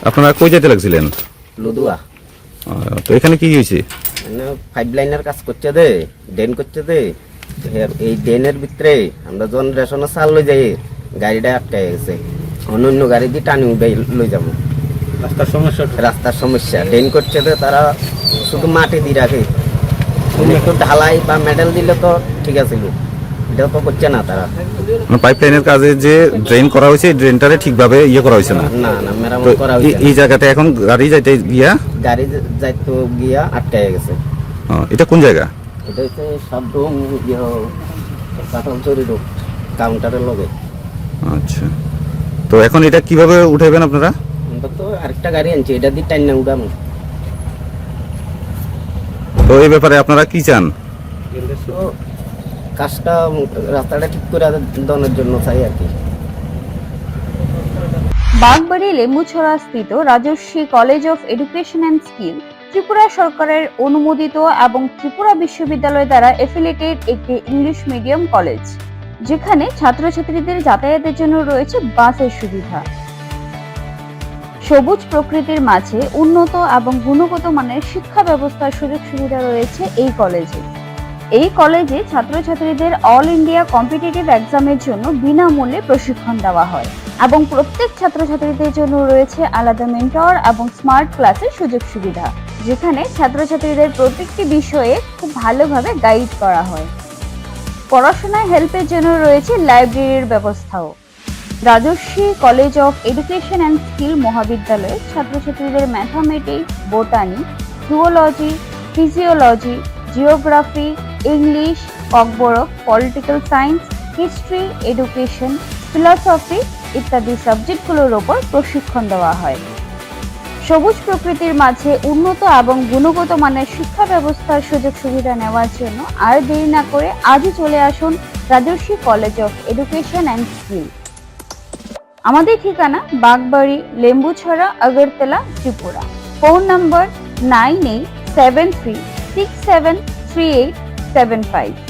আপনারা কই যেতে লাগছিলেন? লুদুয়া তো এখানে কি হয়েছে? পাইপ লাইনের কাজ করছে দে, ড্রেন করছে দে। এই ড্রেনের ভিতরে আমরা যখন রেশনের চাল লই যাই গাড়িটা আটকে গেছে, অন্য গাড়ি দিয়ে টানি উঠাই লই যাবো। রাস্তার সমস্যা ড্রেন করছে দে, তারা শুধু মাটি দিয়ে রাখে। একটু ঢালাই বা মেডেল দিলে তো ঠিক আছিল, এটা তো করছে না তারা। পাইপ লাইনের কাজে যে ড্রেন করা হয়েছে, ড্রেনটারে ঠিকভাবে ইয়ে করা হয়েছে না। না না মেরামত করা হয়েছে এই জায়গাতে এখন গাড়ি যাইতে গিয়া গাড়ি যাইতে গিয়া আটকে গেছে। এটা কোন জায়গা? এটা হচ্ছে সাবরুম কাঁঠালচুরি রোড কাউন্টারের লগে। আচ্ছা, তো এখন এটা কিভাবে উঠাইবেন আপনারা? আমরা তো আরেকটা গাড়ি আনছি, এটা দিয়ে টাইম না উঠাবো। তো এই ব্যাপারে আপনারা কি চান? তো কাজটা রাস্তাটা ঠিক করে দেওয়ার জন্য চাই আর কি। বাগবাড়ি লেম্বুছড়া স্থিত Rajarshi college of education and skill Tripura সরকারের অনুমোদিত এবং ত্রিপুরা বিশ্ববিদ্যালয় দ্বারা এফিলিয়েটেড একটি ইংলিশ মিডিয়াম কলেজ, যেখানে ছাত্রছাত্রীদের যাতায়াতের জন্য রয়েছে বাসের সুবিধা। সবুজ প্রকৃতির মাঝে উন্নত এবং গুণগত মানের শিক্ষা ব্যবস্থার সুযোগ সুবিধা রয়েছে এই কলেজে। এই কলেজে ছাত্রছাত্রীদের অল ইন্ডিয়া কম্পিটিটিভ এক্সামের জন্য বিনামূল্যে প্রশিক্ষণ দেওয়া হয় এবং প্রত্যেক ছাত্রছাত্রীদের জন্য রয়েছে আলাদা মেন্টর এবং স্মার্ট ক্লাসের সুযোগ সুবিধা, যেখানে ছাত্রছাত্রীদের প্রত্যেকটি বিষয়ে খুব ভালোভাবে গাইড করা হয়। পড়াশোনায় হেল্পের জন্য রয়েছে লাইব্রেরির ব্যবস্থাও। Rajarshi college of education and skill মহাবিদ্যালয়ে ছাত্রছাত্রীদের mathematics, botany, zoology, physiology, geography, English, Kokborok, political science, history, education, philosophy ইত্যাদি সাবজেক্টগুলোর ওপর প্রশিক্ষণ দেওয়া হয়। সবুজ প্রকৃতির মাঝে উন্নত এবং গুণগত মানের শিক্ষা ব্যবস্থার সুযোগ সুবিধা নেওয়ার জন্য আর দেরি না করে আজই চলে আসুন Rajarshi college of education and skill. আমাদের ঠিকানা বাগবাড়ি লেম্বুছড়া, আগরতলা, ত্রিপুরা। Phone number 9873673875।